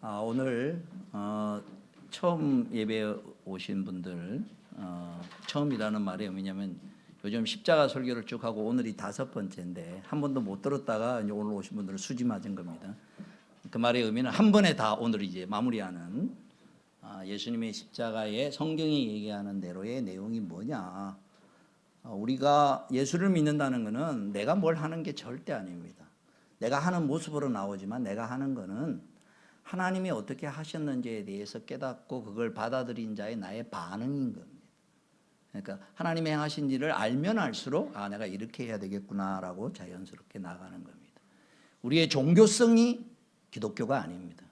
오늘 처음 예배 오신 분들 처음이라는 말이 왜냐하면 요즘 십자가 설교를 쭉 하고 오늘이 5번째인데 한 번도 못 들었다가 이제 오늘 오신 분들은 수지 맞은 겁니다. 그 말의 의미는 한 번에 다 오늘 이제 마무리하는 예수님의 십자가의 성경이 얘기하는 대로의 내용이 뭐냐. 우리가 예수를 믿는다는 것은 내가 뭘 하는 게 절대 아닙니다. 내가 하는 모습으로 나오지만 내가 하는 거는 하나님이 어떻게 하셨는지에 대해서 깨닫고 그걸 받아들인 자의 나의 반응인 겁니다. 그러니까 하나님이 행하신 일을 알면 알수록 내가 이렇게 해야 되겠구나라고 자연스럽게 나가는 겁니다. 우리의 종교성이 기독교가 아닙니다.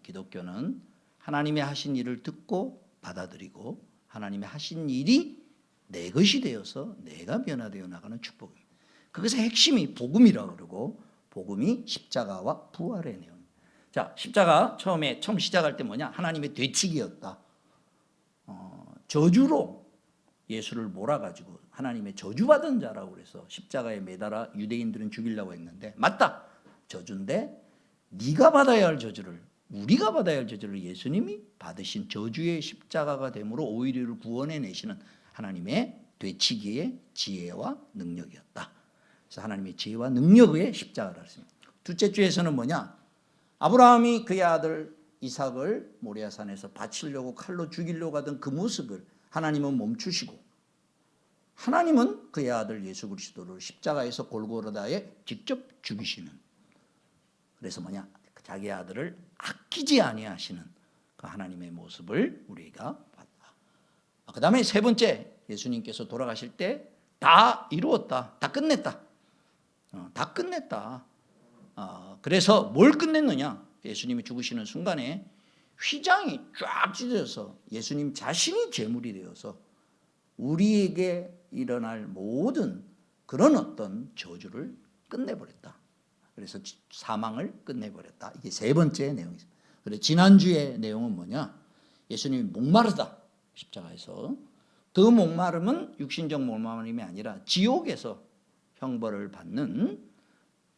기독교는 하나님이 하신 일을 듣고 받아들이고 하나님이 하신 일이 내 것이 되어서 내가 변화되어 나가는 축복입니다. 그것의 핵심이 복음이라고 그러고 복음이 십자가와 부활의 내용입니다. 자, 십자가 처음 시작할 때 뭐냐? 하나님의 되치기였다. 저주로 예수를 몰아가지고 하나님의 저주받은 자라고 그래서 십자가에 매달아 유대인들은 죽이려고 했는데 맞다. 저주인데 네가 받아야 할 저주를 우리가 받아야 할 저주를 예수님이 받으신 저주의 십자가가 됨으로 오히려 우리를 구원해내시는 하나님의 되치기의 지혜와 능력이었다. 그래서 하나님의 지혜와 능력의 십자가라 했습니다. 둘째 주에서는 뭐냐? 아브라함이 그의 아들 이삭을 모리아산에서 바치려고 칼로 죽이려고 하던 그 모습을 하나님은 멈추시고 하나님은 그의 아들 예수 그리스도를 십자가에서 골고다에 직접 죽이시는, 그래서 뭐냐? 자기 아들을 아끼지 아니하시는 그 하나님의 모습을 우리가 봤다. 그 다음에 세 번째, 예수님께서 돌아가실 때 다 이루었다, 다 끝냈다, 다 끝냈다. 그래서 뭘 끝냈느냐? 예수님이 죽으시는 순간에 휘장이 쫙 찢어져서 예수님 자신이 제물이 되어서 우리에게 일어날 모든 그런 어떤 저주를 끝내버렸다. 그래서 사망을 끝내버렸다. 이게 세 번째 내용입니다. 그래서 지난주의 내용은 뭐냐? 예수님이 목마르다, 십자가에서. 그 목마름은 육신적 목마름이 아니라 지옥에서 형벌을 받는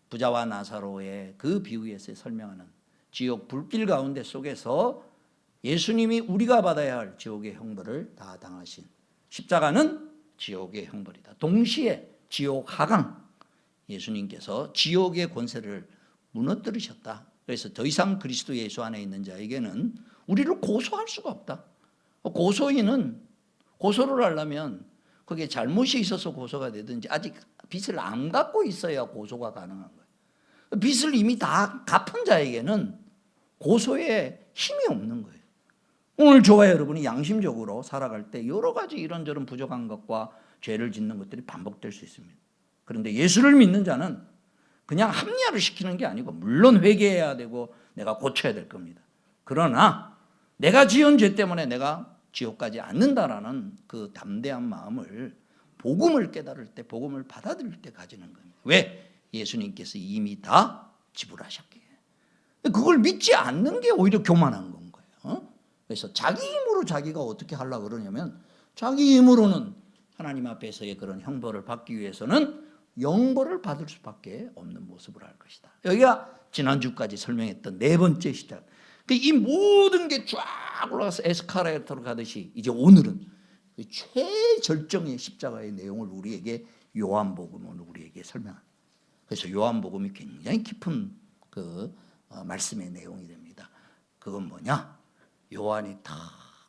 부자와 나사로의 그 비유에서 설명하는 지옥 불길 가운데 속에서 예수님이 우리가 받아야 할 지옥의 형벌을 다 당하신 십자가는 지옥의 형벌이다. 동시에 지옥 하강, 예수님께서 지옥의 권세를 무너뜨리셨다. 그래서 더 이상 그리스도 예수 안에 있는 자에게는 우리를 고소할 수가 없다. 고소인은 고소를 하려면 그게 잘못이 있어서 고소가 되든지 아직 빚을 안 갚고 있어야 고소가 가능한 거예요. 빚을 이미 다 갚은 자에게는 고소에 힘이 없는 거예요. 오늘 저와 여러분이 양심적으로 살아갈 때 여러 가지 이런저런 부족한 것과 죄를 짓는 것들이 반복될 수 있습니다. 그런데 예수를 믿는 자는 그냥 합리화를 시키는 게 아니고 물론 회개해야 되고 내가 고쳐야 될 겁니다. 그러나 내가 지은 죄 때문에 내가 지옥 가지 않는다라는 그 담대한 마음을 복음을 깨달을 때, 복음을 받아들일 때 가지는 겁니다. 왜? 예수님께서 이미 다 지불하셨기에. 그걸 믿지 않는 게 오히려 교만한 건 거예요. 그래서 자기 힘으로 자기가 어떻게 하려고 그러냐면 자기 힘으로는 하나님 앞에서의 그런 형벌을 받기 위해서는 영벌을 받을 수밖에 없는 모습을 할 것이다. 여기가 지난주까지 설명했던 네 번째 시작. 이 모든 게 쫙 올라가서 에스카레이터로 가듯이 이제 오늘은 최절정의 십자가의 내용을 우리에게 요한복음은 우리에게 설명합니다. 그래서 요한복음이 굉장히 깊은 그 말씀의 내용이 됩니다. 그건 뭐냐? 요한이 딱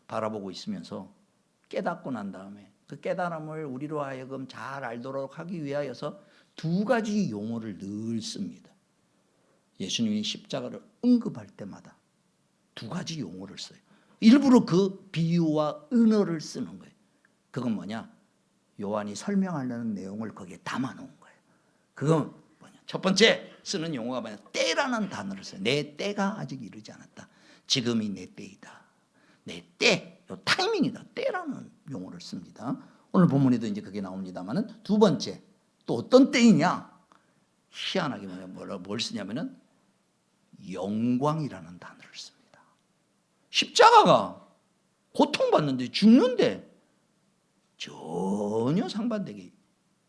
바라보고 있으면서 깨닫고 난 다음에 그 깨달음을 우리로 하여금 잘 알도록 하기 위하여서 두 가지 용어를 늘 씁니다. 예수님이 십자가를 언급할 때마다 두 가지 용어를 써요. 일부러 그 비유와 은어를 쓰는 거예요. 그건 뭐냐? 요한이 설명하려는 내용을 거기에 담아놓은 거예요. 그건 뭐냐? 첫 번째 쓰는 용어가 뭐냐? 때라는 단어를 써요. 내 때가 아직 이르지 않았다. 지금이 내 때이다. 내 때, 요 타이밍이다. 때라는 용어를 씁니다. 오늘 본문에도 이제 그게 나옵니다만은 두 번째 또 어떤 때이냐? 희한하게 뭘 쓰냐면은 영광이라는 단어를 씁니다. 십자가가 고통받는데 죽는데 전혀 상반되게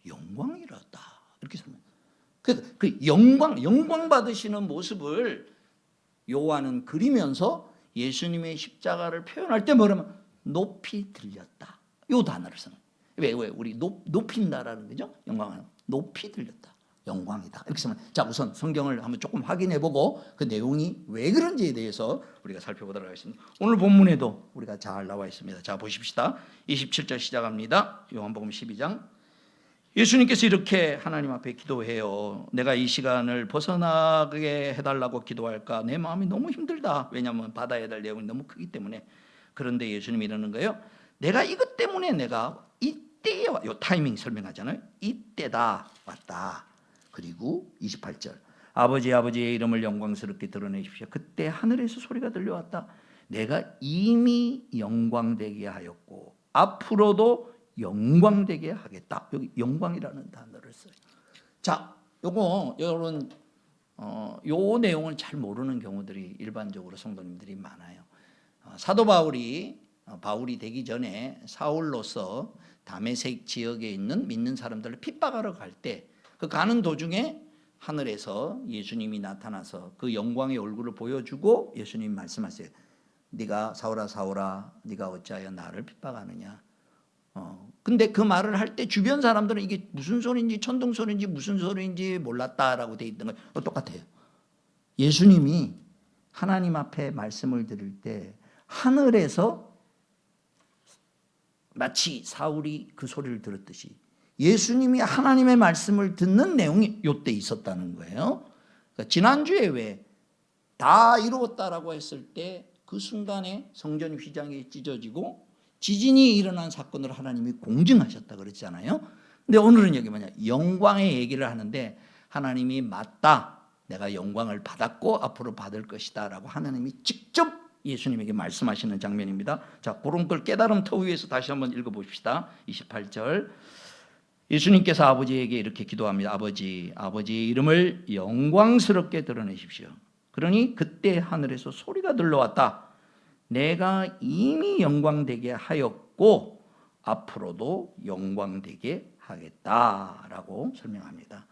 영광이었다 이렇게 설명. 그 영광 받으시는 모습을 요한은 그리면서 예수님의 십자가를 표현할 때 뭐라면 높이 들렸다. 요 단어를 쓰는. 왜 우리 높인다라는 거죠? 영광은 높이 들렸다. 영광이다. 이렇게 쓰면 자 우선 성경을 한번 조금 확인해 보고 그 내용이 왜 그런지에 대해서 우리가 살펴보도록 하겠습니다. 오늘 본문에도 우리가 잘 나와 있습니다. 자 보십시다. 27절 시작합니다. 요한복음 12장. 예수님께서 이렇게 하나님 앞에 기도해요. 내가 이 시간을 벗어나게 해달라고 기도할까? 내 마음이 너무 힘들다. 왜냐하면 받아야 될 내용이 너무 크기 때문에. 그런데 예수님이 이러는 거예요. 내가 이것 때문에 내가 이때에 요 타이밍 설명하잖아요. 이때다 왔다. 그리고 28절 아버지의 이름을 영광스럽게 드러내십시오. 그때 하늘에서 소리가 들려왔다. 내가 이미 영광되게 하였고 앞으로도 영광되게 하겠다. 여기 영광이라는 단어를 써요. 자, 요런 요 내용을 잘 모르는 경우들이 일반적으로 성도님들이 많아요. 사도 바울이 되기 전에 사울로서 다메섹 지역에 있는 믿는 사람들을 핍박하러 갈 때 그 가는 도중에 하늘에서 예수님이 나타나서 그 영광의 얼굴을 보여주고 예수님이 말씀하세요. 네가 사울아 네가 어찌하여 나를 핍박하느냐. 근데 그 말을 할 때 주변 사람들은 이게 무슨 소리인지 천둥 소리인지 무슨 소리인지 몰랐다라고 돼 있던 거 똑같아요. 예수님이 하나님 앞에 말씀을 드릴 때 하늘에서 마치 사울이 그 소리를 들었듯이 예수님이 하나님의 말씀을 듣는 내용이 이때 있었다는 거예요. 그러니까 지난주에 왜 다 이루었다라고 했을 때 그 순간에 성전 휘장이 찢어지고 지진이 일어난 사건을 하나님이 공증하셨다 그랬잖아요. 근데 오늘은 여기 뭐냐 영광의 얘기를 하는데 하나님이 맞다. 내가 영광을 받았고 앞으로 받을 것이다 라고 하나님이 직접 예수님에게 말씀하시는 장면입니다. 자, 그런 걸 깨달음 터 위에서 다시 한번 읽어봅시다. 28절 예수님께서 아버지에게 이렇게 기도합니다. 아버지의 이름을 영광스럽게 드러내십시오. 그러니 그때 하늘에서 소리가 들려왔다. 내가 이미 영광되게 하였고 앞으로도 영광되게 하겠다라고 설명합니다.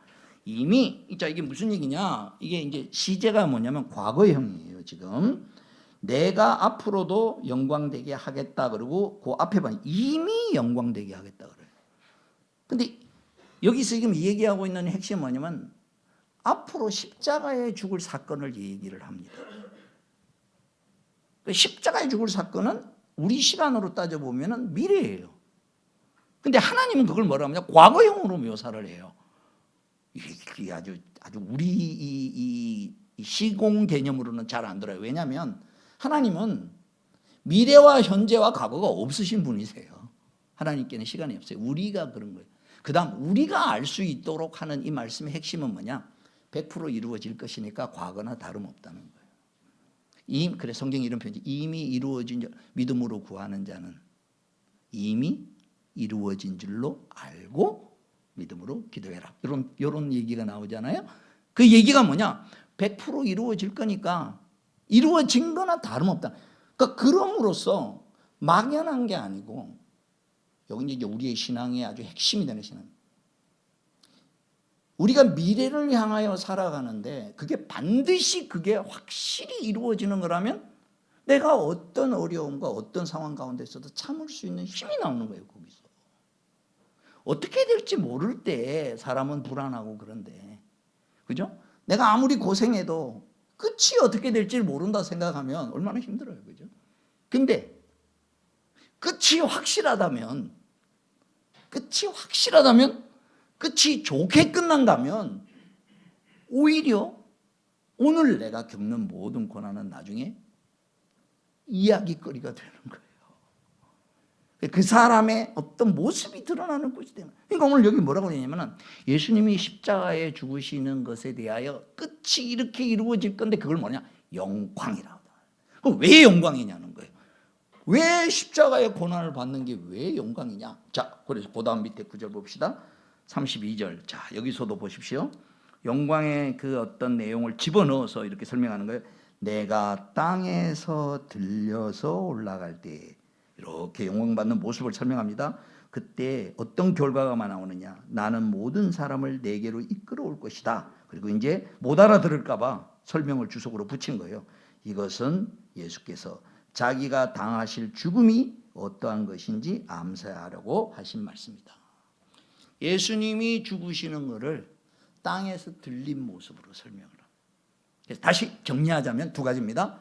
이미 자 이게 무슨 얘기냐? 이게 이제 시제가 뭐냐면 과거형이에요. 지금 내가 앞으로도 영광되게 하겠다 그러고 그 앞에 보면 이미 영광되게 하겠다 그래요. 근데 여기서 지금 얘기하고 있는 핵심은 뭐냐면 앞으로 십자가에 죽을 사건을 얘기를 합니다. 십자가에 죽을 사건은 우리 시간으로 따져보면 미래예요. 근데 하나님은 그걸 뭐라 하냐? 과거형으로 묘사를 해요. 이게 아주 우리 이 시공 개념으로는 잘 안 들어요. 왜냐하면 하나님은 미래와 현재와 과거가 없으신 분이세요. 하나님께는 시간이 없어요. 우리가 그런 거예요. 그 다음 우리가 알 수 있도록 하는 이 말씀의 핵심은 뭐냐? 100% 이루어질 것이니까 과거나 다름없다는 거예요. 그래 성경이 이런 표현이 이미 이루어진 믿음으로 구하는 자는 이미 이루어진 줄로 알고 믿음으로 기도해라. 이런 얘기가 나오잖아요. 그 얘기가 뭐냐? 100% 이루어질 거니까 이루어진 거나 다름없다. 그러니까 그럼으로써 막연한 게 아니고 여기 이제 우리의 신앙의 아주 핵심이 되는 신앙. 우리가 미래를 향하여 살아가는데 그게 반드시 그게 확실히 이루어지는 거라면 내가 어떤 어려움과 어떤 상황 가운데 있어도 참을 수 있는 힘이 나오는 거예요. 거기서 어떻게 될지 모를 때 사람은 불안하고 그런데 그죠? 내가 아무리 고생해도 끝이 어떻게 될지 모른다 생각하면 얼마나 힘들어요. 그죠? 근데 끝이 확실하다면 끝이 좋게 끝난다면 오히려 오늘 내가 겪는 모든 고난은 나중에 이야기거리가 되는 거예요. 그 사람의 어떤 모습이 드러나는 것이 되는. 그러니까 오늘 여기 뭐라고 되냐면 예수님이 십자가에 죽으시는 것에 대하여 끝이 이렇게 이루어질 건데 그걸 뭐냐? 영광이라고. 그럼 왜 영광이냐는 거예요. 왜 십자가의 고난을 받는 게 왜 영광이냐? 자, 그래서 그 다음 밑에 구절 봅시다. 32절. 자, 여기서도 보십시오. 영광의 그 어떤 내용을 집어넣어서 이렇게 설명하는 거예요. 내가 땅에서 들려서 올라갈 때 이렇게 영광받는 모습을 설명합니다. 그때 어떤 결과가 나오느냐? 나는 모든 사람을 내게로 이끌어 올 것이다. 그리고 이제 못 알아들을까 봐 설명을 주석으로 붙인 거예요. 이것은 예수께서 자기가 당하실 죽음이 어떠한 것인지 암시하려고 하신 말씀이다. 예수님이 죽으시는 것을 땅에서 들린 모습으로 설명을 합니다. 그래서 다시 정리하자면 두 가지입니다.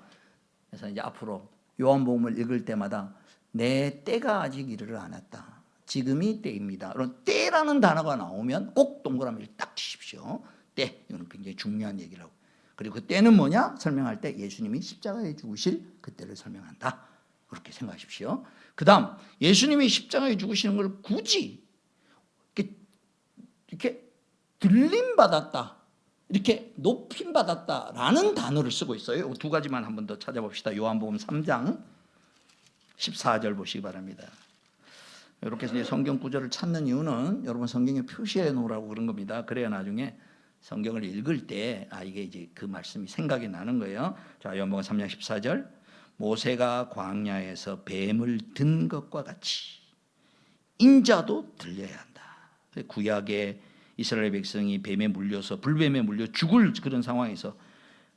그래서 이제 앞으로 요한복음을 읽을 때마다 내 때가 아직 이르러 않았다. 지금이 때입니다. 그런 때라는 단어가 나오면 꼭 동그라미를 딱 치십시오. 때, 이거는 굉장히 중요한 얘기라고. 그리고 그 때는 뭐냐? 설명할 때 예수님이 십자가에 죽으실 그때를 설명한다. 그렇게 생각하십시오. 그 다음 예수님이 십자가에 죽으시는 걸 굳이 이렇게 들림받았다, 이렇게 높임받았다라는 단어를 쓰고 있어요. 두 가지만 한 번 더 찾아봅시다. 요한복음 3장 14절 보시기 바랍니다. 이렇게 해서 성경 구절을 찾는 이유는 여러분 성경에 표시해 놓으라고 그런 겁니다. 그래야 나중에 성경을 읽을 때 이게 이제 그 말씀이 생각이 나는 거예요. 자, 요한복음 3장 14절. 모세가 광야에서 뱀을 든 것과 같이 인자도 들려야 한다. 구약의 이스라엘 백성이 뱀에 물려서 불뱀에 물려 죽을 그런 상황에서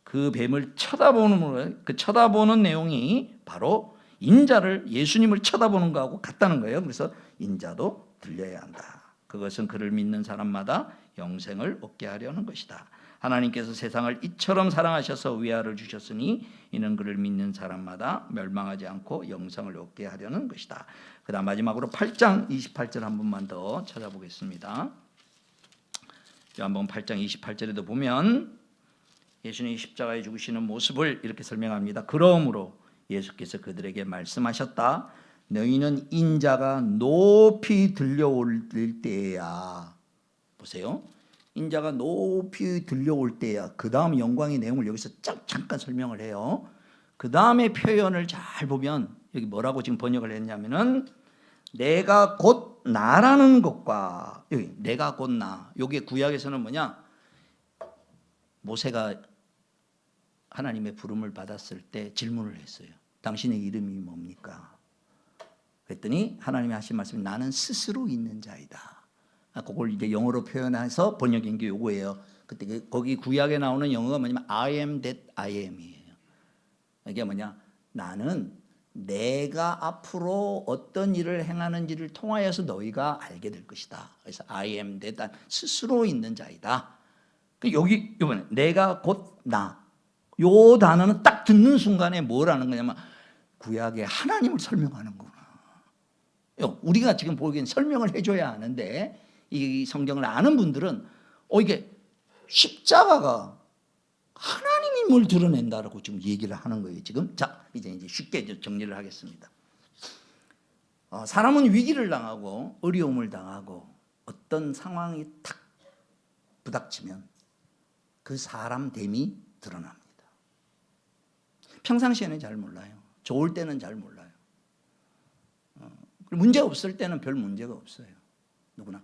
그 뱀을 쳐다보는 그 쳐다보는 내용이 바로 인자를, 예수님을 쳐다보는 거하고 같다는 거예요. 그래서 인자도 들려야 한다. 그것은 그를 믿는 사람마다 영생을 얻게 하려는 것이다. 하나님께서 세상을 이처럼 사랑하셔서 위아를 주셨으니 이는 그를 믿는 사람마다 멸망하지 않고 영생을 얻게 하려는 것이다. 그 다음 마지막으로 8장 28절 한 번만 더 찾아보겠습니다. 요한복음 8장 28절에도 보면 예수님이 십자가에 죽으시는 모습을 이렇게 설명합니다. 그러므로 예수께서 그들에게 말씀하셨다. 너희는 인자가 높이 들려올 때야. 보세요. 인자가 높이 들려올 때야. 그 다음 영광의 내용을 여기서 잠깐 설명을 해요. 그 다음에 표현을 잘 보면 여기 뭐라고 지금 번역을 했냐면은 내가 곧 나라는 것과, 여기 내가 곧 나. 여기 구약에서는 뭐냐? 모세가 하나님의 부름을 받았을 때 질문을 했어요. 당신의 이름이 뭡니까? 그랬더니 하나님이 하신 말씀이 나는 스스로 있는 자이다. 그걸 이제 영어로 표현해서 번역한 게 요거예요. 그때 거기 구약에 나오는 영어가 뭐냐면 I am that I am이에요. 이게 뭐냐? 나는 내가 앞으로 어떤 일을 행하는지를 통하여서 너희가 알게 될 것이다. 그래서 I am that, 스스로 있는 자이다. 여기 이번에 내가 곧 나. 요 단어는 딱 듣는 순간에 뭐라는 거냐면 구약의 하나님을 설명하는 거구나. 우리가 지금 보기엔 설명을 해줘야 하는데 이 성경을 아는 분들은 이게 십자가가 하나님임을 드러낸다라고 지금 얘기를 하는 거예요. 지금 자 이제 쉽게 정리를 하겠습니다. 사람은 위기를 당하고 어려움을 당하고 어떤 상황이 탁 부닥치면 그 사람됨이 드러납니다. 평상시에는 잘 몰라요. 좋을 때는 잘 몰라요. 문제 없을 때는 별 문제가 없어요. 누구나.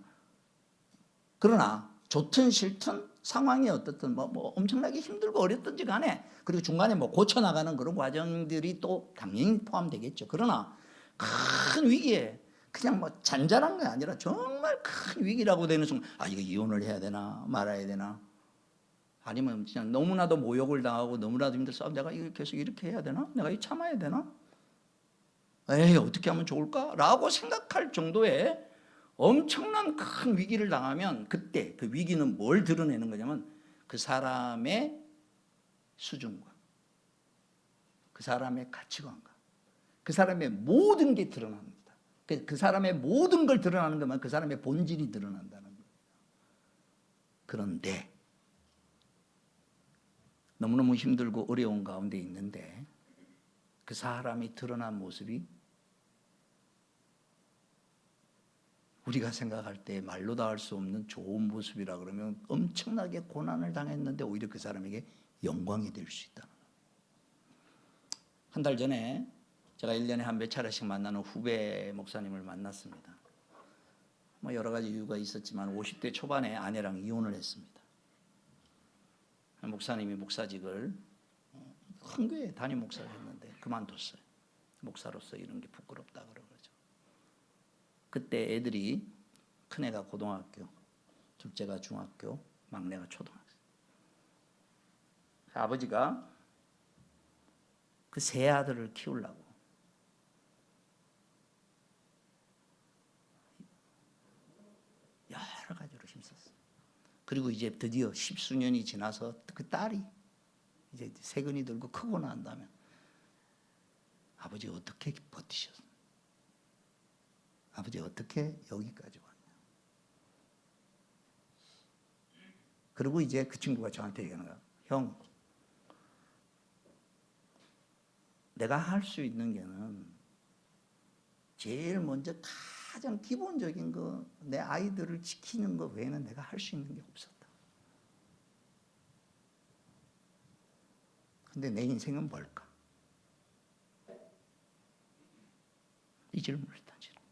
그러나 좋든 싫든 상황이 어떻든 뭐 엄청나게 힘들고 어렵든지 간에 그리고 중간에 뭐 고쳐나가는 그런 과정들이 또 당연히 포함되겠죠. 그러나 큰 위기에 그냥 뭐 잔잔한 게 아니라 정말 큰 위기라고 되는 순간 이거 이혼을 해야 되나 말아야 되나, 아니면 그냥 너무나도 모욕을 당하고 너무나도 힘들어 내가 이걸 계속 이렇게 해야 되나, 내가 이 참아야 되나, 어떻게 하면 좋을까 라고 생각할 정도의 엄청난 큰 위기를 당하면 그때 그 위기는 뭘 드러내는 거냐면 그 사람의 수준과 그 사람의 가치관과 그 사람의 모든 게 드러납니다. 그 사람의 모든 걸 드러나는 거면 그 사람의 본질이 드러난다는 거예요. 그런데 너무너무 힘들고 어려운 가운데 있는데 그 사람이 드러난 모습이 우리가 생각할 때 말로 다 할 수 없는 좋은 모습이라 그러면 엄청나게 고난을 당했는데 오히려 그 사람에게 영광이 될 수 있다. 한 달 전에 제가 1년에 한 몇 차례씩 만나는 후배 목사님을 만났습니다. 뭐 여러 가지 이유가 있었지만 50대 초반에 아내랑 이혼을 했습니다. 목사님이 목사직을 큰 교회 담임 목사를 했는데 그만뒀어요. 목사로서 이런 게 부끄럽다 그러죠. 그때 애들이 큰애가 고등학교, 둘째가 중학교, 막내가 초등학생. 아버지가 그 세 아들을 키우려고 여러 가지로 힘썼어요. 그리고 이제 드디어 십수년이 지나서 그 딸이 이제 세근이 들고 크고 난다면 아버지 어떻게 버티셨어요? 아버지 어떻게 여기까지 왔냐? 그리고 이제 그 친구가 저한테 얘기하는 거야. 형, 내가 할 수 있는 게는 제일 먼저 가장 기본적인 거, 내 아이들을 지키는 거 외에는 내가 할 수 있는 게 없었다. 근데 내 인생은 뭘까? 이 질문을 던지는 거예요.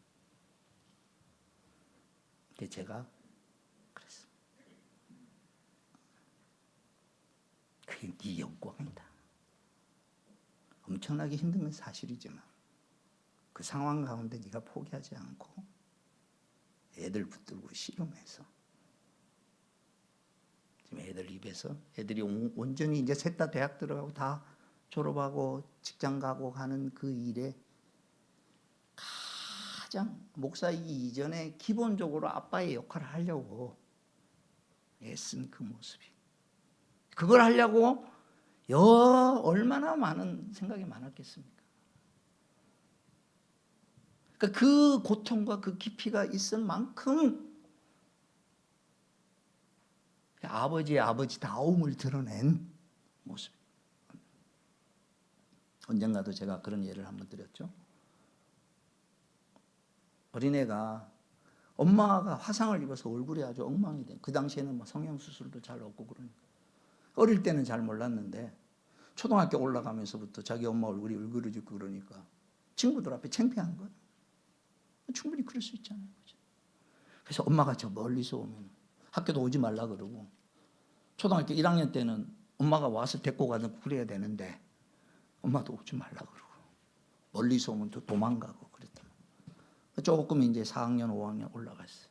근데 제가 그랬어요. 그게 네 영광이다. 엄청나게 힘든 건 사실이지만 그 상황 가운데 네가 포기하지 않고 애들 붙들고 씨름해서 지금 애들 입에서 애들이 온전히 이제 셋 다 대학 들어가고 다 졸업하고 직장 가고 하는 그 일에 가장 목사이기 이전에 기본적으로 아빠의 역할을 하려고 애쓴 그 모습이, 그걸 하려고 얼마나 많은 생각이 많았겠습니까? 그러니까 그 고통과 그 깊이가 있을 만큼 아버지의 아버지다움을 드러낸 모습. 언젠가도 제가 그런 예를 한번 드렸죠. 어린애가 엄마가 화상을 입어서 얼굴이 아주 엉망이 돼. 그 당시에는 뭐 성형수술도 잘 없고 그러니까. 어릴 때는 잘 몰랐는데 초등학교 올라가면서부터 자기 엄마 얼굴이 울그러지고 그러니까 친구들 앞에 창피한 거예요. 충분히 그럴 수 있잖아요. 그래서 엄마가 저 멀리서 오면 학교도 오지 말라 그러고, 초등학교 1학년 때는 엄마가 와서 데리고 가서 그래야 되는데 엄마도 오지 말라 그러고 멀리서 오면 또 도망가고 그랬단 말이에요. 조금 이제 4학년 5학년 올라갔어요.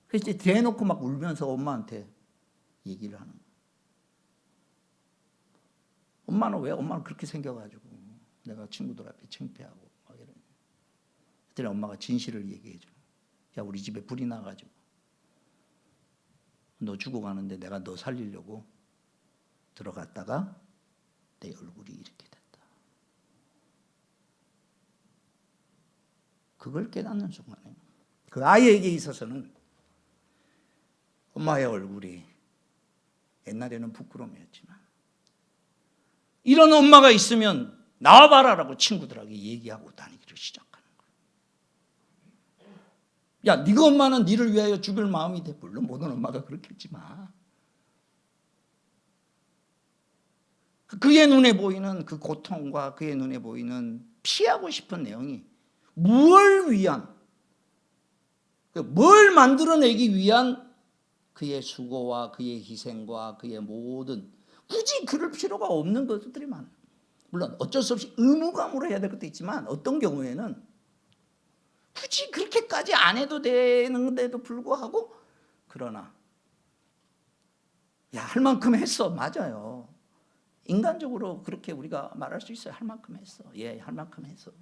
그래서 이제 대놓고 막 울면서 엄마한테 얘기를 하는 거예요. 엄마는 왜? 엄마는 그렇게 생겨가지고 내가 친구들 앞에 창피하고 막 이러니. 그때 엄마가 진실을 얘기해줘. 야, 우리 집에 불이 나가지고 너 죽어가는데 내가 너 살리려고 들어갔다가 내 얼굴이 이렇게 됐다. 그걸 깨닫는 순간에 그 아이에게 있어서는 엄마의 얼굴이 옛날에는 부끄러움이었지만 이런 엄마가 있으면 나와봐라라고 친구들에게 얘기하고 다니기를 시작하는 거예요. 야, 네가 엄마는 네를 위하여 죽을 마음이 돼. 물론 모든 엄마가 그렇겠지만 그의 눈에 보이는 그 고통과 그의 눈에 보이는 피하고 싶은 내용이 뭘 위한, 뭘 만들어내기 위한 그의 수고와 그의 희생과 그의 모든, 굳이 그럴 필요가 없는 것들이 많아요. 물론 어쩔 수 없이 의무감으로 해야 될 것도 있지만 어떤 경우에는 굳이 그렇게까지 안 해도 되는데도 불구하고, 그러나 야, 할 만큼 했어. 맞아요. 인간적으로 그렇게 우리가 말할 수 있어요. 할 만큼 했어. 예, 할 만큼 했어.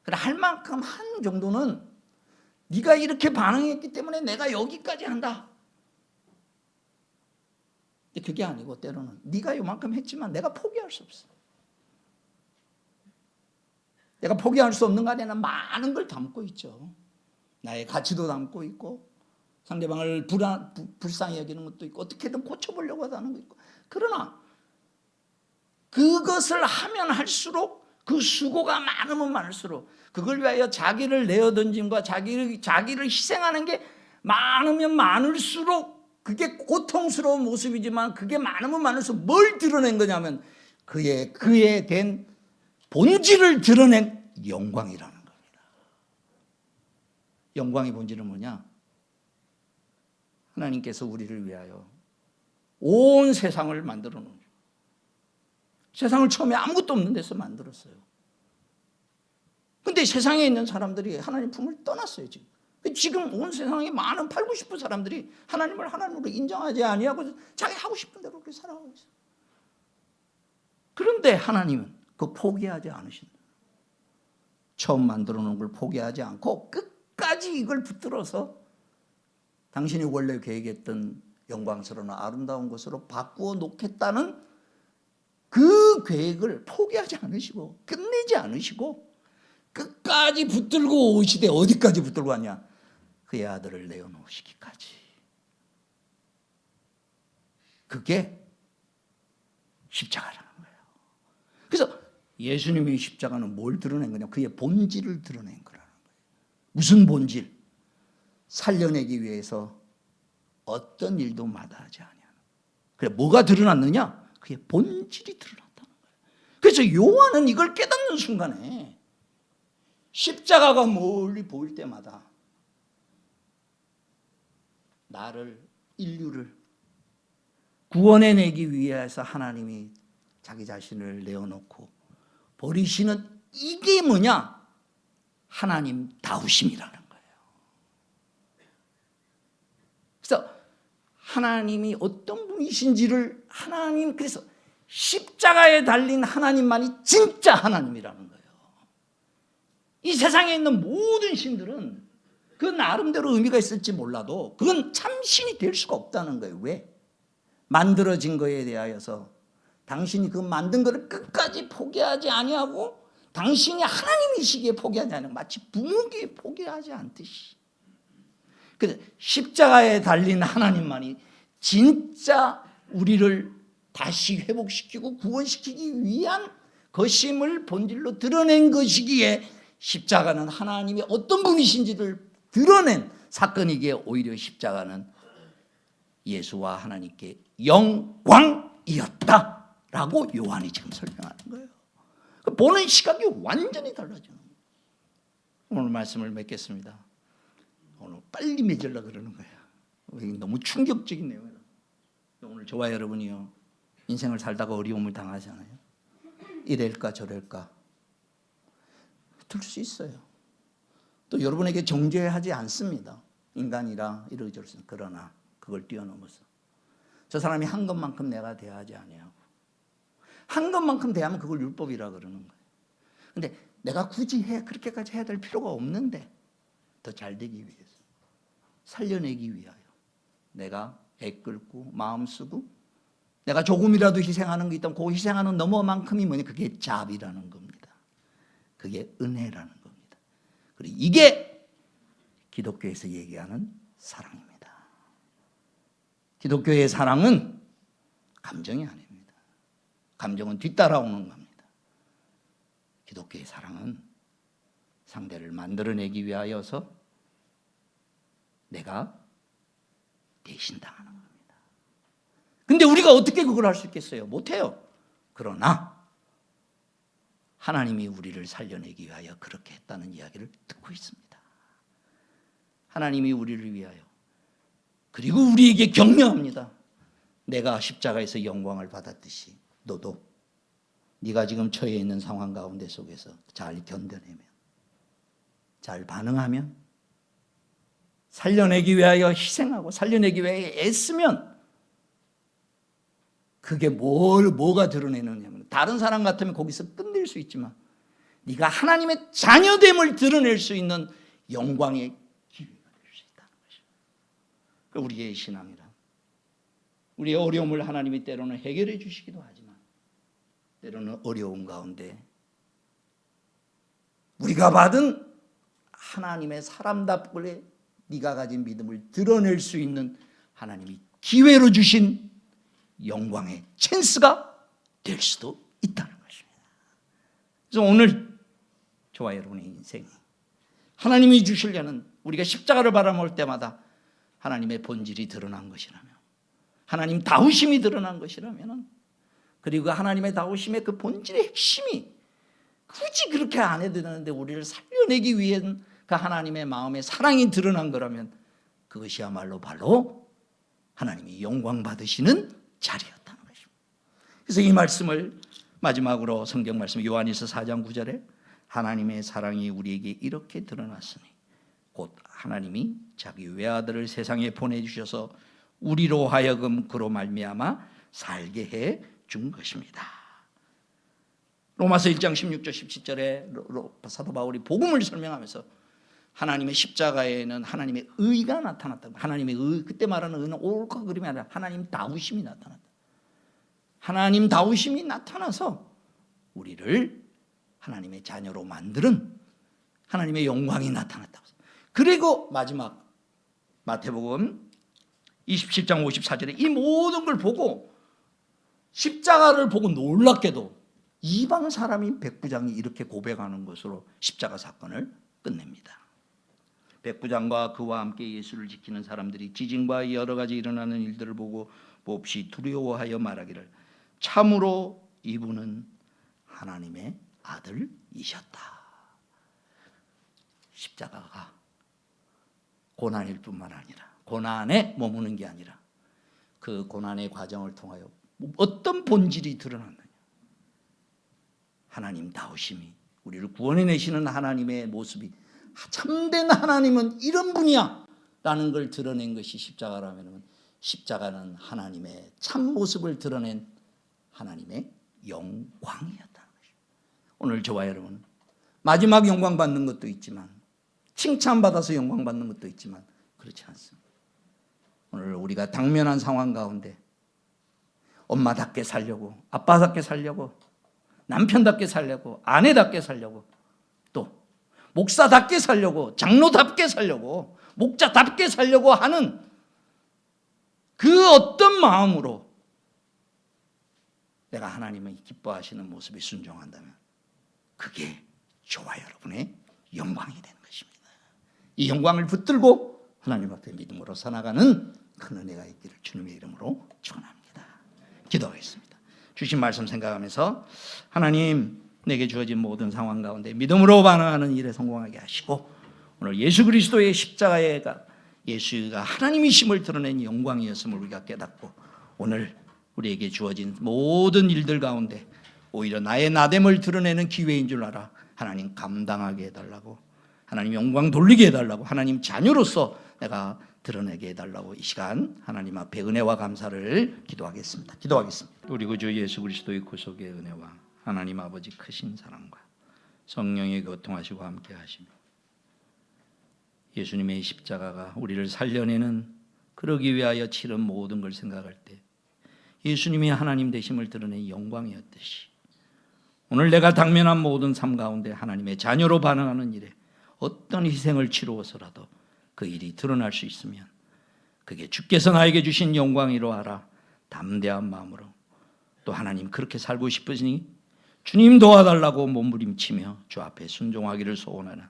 그래, 할 만큼 한 정도는 네가 이렇게 반응했기 때문에 내가 여기까지 한다. 근데 그게 아니고 때로는 네가 요만큼 했지만 내가 포기할 수 없어. 내가 포기할 수 없는 거 안에는 많은 걸 담고 있죠. 나의 가치도 담고 있고 상대방을 불쌍히 여기는 것도 있고 어떻게든 고쳐보려고 하는 것도 있고, 그러나 그것을 하면 할수록 그 수고가 많으면 많을수록 그걸 위하여 자기를 내어던짐과 자기를 희생하는 게 많으면 많을수록 그게 고통스러운 모습이지만 그게 많으면 많을수록 뭘 드러낸 거냐면 그에 된 본질을 드러낸 영광이라는 겁니다. 영광의 본질은 뭐냐? 하나님께서 우리를 위하여 온 세상을 만들어 놓은, 세상을 처음에 아무것도 없는 데서 만들었어요. 근데 세상에 있는 사람들이 하나님 품을 떠났어요. 지금 온 세상에 많은 80, 90% 사람들이 하나님을 하나님으로 인정하지 아니하고 자기 하고 싶은 대로 그렇게 살아가고 있어요. 그런데 하나님은 그 포기하지 않으신다. 처음 만들어 놓은 걸 포기하지 않고 끝까지 이걸 붙들어서 당신이 원래 계획했던 영광스러운 아름다운 것으로 바꾸어 놓겠다는 그 계획을 포기하지 않으시고 끝내지 않으시고 끝까지 붙들고 오시되 어디까지 붙들고 왔냐? 그의 아들을 내어놓으시기까지. 그게 십자가라는 거예요. 그래서 예수님의 십자가는 뭘 드러낸 거냐? 그의 본질을 드러낸 거라는 거예요. 무슨 본질? 살려내기 위해서 어떤 일도 마다하지 아니하는. 그래 뭐가 드러났느냐? 그의 본질이 드러났다는 거예요. 그래서 요한은 이걸 깨닫는 순간에 십자가가 멀리 보일 때마다 나를, 인류를 구원해내기 위해서 하나님이 자기 자신을 내어놓고 버리시는 이게 뭐냐? 하나님 다우심이라는 거예요. 그래서 하나님이 어떤 분이신지를 하나님, 그래서 십자가에 달린 하나님만이 진짜 하나님이라는 거예요. 이 세상에 있는 모든 신들은 그 나름대로 의미가 있을지 몰라도 그건 참 신이 될 수가 없다는 거예요. 왜? 만들어진 거에 대하여서 당신이 그 만든 거를 끝까지 포기하지 아니하고 당신이 하나님이시기에 포기하지 않아요. 마치 부모기에 포기하지 않듯이. 그래서 십자가에 달린 하나님만이 진짜 우리를 다시 회복시키고 구원시키기 위한 것임을 본질로 드러낸 것이기에 십자가는 하나님이 어떤 분이신지를 드러낸 사건이기에 오히려 십자가는 예수와 하나님께 영광이었다라고 요한이 지금 설명하는 거예요. 보는 시각이 완전히 달라지는 거예요. 오늘 말씀을 맺겠습니다. 오늘 빨리 맺으려고 그러는 거예요. 너무 충격적인 내용이에요. 오늘 저와 여러분이요, 인생을 살다가 어려움을 당하잖아요. 이럴까 저럴까 들 수 있어요. 또 여러분에게 정죄하지 않습니다. 인간이라 이러저러. 그러나 그걸 뛰어넘어서 저 사람이 한 것만큼 내가 대하지 아니하고 한 것만큼 대하면 그걸 율법이라 그러는 거예요. 근데 내가 굳이 그렇게까지 해야 될 필요가 없는데 더 잘 되기 위해서, 살려내기 위하여 내가 애끓고 마음 쓰고 내가 조금이라도 희생하는 게 있다면 그 희생하는 너머만큼이 뭐냐? 그게 자비라는 겁니다. 그게 은혜라는 겁니다. 그리고 이게 기독교에서 얘기하는 사랑입니다. 기독교의 사랑은 감정이 아닙니다. 감정은 뒤따라오는 겁니다. 기독교의 사랑은 상대를 만들어내기 위하여서 내가 대신당하는 겁니다. 근데 우리가 어떻게 그걸 할 수 있겠어요? 못해요. 그러나 하나님이 우리를 살려내기 위하여 그렇게 했다는 이야기를 듣고 있습니다. 하나님이 우리를 위하여, 그리고 우리에게 격려합니다. 내가 십자가에서 영광을 받았듯이 너도 네가 지금 처해 있는 상황 가운데 속에서 잘 견뎌내면, 잘 반응하면, 살려내기 위하여 희생하고 살려내기 위하여 애쓰면 그게 뭐가 드러내느냐면, 다른 사람 같으면 거기서 끝낼 수 있지만 네가 하나님의 자녀됨을 드러낼 수 있는 영광의 기회가 될 수 있다는 것이죠. 우리의 신앙이란 우리의 어려움을 하나님이 때로는 해결해 주시기도 하지만 때로는 어려움 가운데 우리가 받은 하나님의 사람답게 네가 가진 믿음을 드러낼 수 있는 하나님이 기회로 주신 영광의 찬스가 될 수도 있다는 것입니다. 그래서 오늘 저와 여러분의 인생이 하나님이 주시려는, 우리가 십자가를 바라볼 때마다 하나님의 본질이 드러난 것이라면, 하나님 다우심이 드러난 것이라면, 그리고 하나님의 다우심의 그 본질의 핵심이 굳이 그렇게 안 해도 되는데 우리를 살려내기 위한 그 하나님의 마음의 사랑이 드러난 거라면 그것이야말로 바로 하나님이 영광 받으시는 자리였다는 것입니다. 그래서 이 말씀을 마지막으로 성경 말씀 요한일서 4장 9절에 하나님의 사랑이 우리에게 이렇게 드러났으니 곧 하나님이 자기 외아들을 세상에 보내주셔서 우리로 하여금 그로 말미암아 살게 해 준 것입니다. 로마서 1장 16절 17절에 사도 바울이 복음을 설명하면서 하나님의 십자가에는 하나님의 의가 나타났다. 하나님의 의, 그때 말하는 의는 옳고 그름이 아니라 하나님 다우심이 나타났다. 하나님 다우심이 나타나서 우리를 하나님의 자녀로 만드는 하나님의 영광이 나타났다고. 그리고 마지막 마태복음 27장 54절에 이 모든 걸 보고 십자가를 보고 놀랍게도 이방 사람인 백부장이 이렇게 고백하는 것으로 십자가 사건을 끝냅니다. 백부장과 그와 함께 예수를 지키는 사람들이 지진과 여러 가지 일어나는 일들을 보고 몹시 두려워하여 말하기를 참으로 이분은 하나님의 아들이셨다. 십자가가 고난일 뿐만 아니라 고난에 머무는 게 아니라 그 고난의 과정을 통하여 어떤 본질이 드러났느냐. 하나님 다우심이 우리를 구원해내시는 하나님의 모습이 참된 하나님은 이런 분이야 라는 걸 드러낸 것이 십자가라면 십자가는 하나님의 참모습을 드러낸 하나님의 영광이었다는 것입니다. 오늘 저와 여러분 마지막 영광 받는 것도 있지만 칭찬받아서 영광 받는 것도 있지만 그렇지 않습니다. 오늘 우리가 당면한 상황 가운데 엄마답게 살려고 아빠답게 살려고 남편답게 살려고 아내답게 살려고 또 목사답게 살려고 장로답게 살려고 목자답게 살려고 하는 그 어떤 마음으로 내가 하나님의 기뻐하시는 모습에 순종한다면 그게 저와 여러분의 영광이 되는 것입니다. 이 영광을 붙들고 하나님 앞에 믿음으로 살아가는 큰 은혜가 있기를 주님의 이름으로 축원합니다. 기도하겠습니다. 주신 말씀 생각하면서 하나님 내게 주어진 모든 상황 가운데 믿음으로 반응하는 일에 성공하게 하시고 오늘 예수 그리스도의 십자가가 예수가 하나님이심을 드러낸 영광이었음을 우리가 깨닫고 오늘 우리에게 주어진 모든 일들 가운데 오히려 나의 나됨을 드러내는 기회인 줄 알아 하나님 감당하게 해달라고 하나님 영광 돌리게 해달라고 하나님 자녀로서 내가 드러내게 해달라고 이 시간 하나님 앞에 은혜와 감사를 기도하겠습니다. 우리 구주 예수 그리스도의 구속의 은혜와 하나님 아버지 크신 사랑과 성령의 교통하시고 함께 하시며 예수님의 십자가가 우리를 살려내는 그러기 위하여 치른 모든 걸 생각할 때 예수님이 하나님 되심을 드러낸 영광이었듯이 오늘 내가 당면한 모든 삶 가운데 하나님의 자녀로 반응하는 일에 어떤 희생을 치루어서라도 그 일이 드러날 수 있으면 그게 주께서 나에게 주신 영광이로 알아 담대한 마음으로 또 하나님 그렇게 살고 싶으시니 주님 도와달라고 몸부림치며 주 앞에 순종하기를 소원하는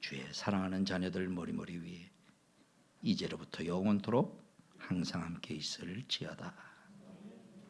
주의 사랑하는 자녀들 머리머리 위에 이제로부터 영원토록 항상 함께 있을지어다.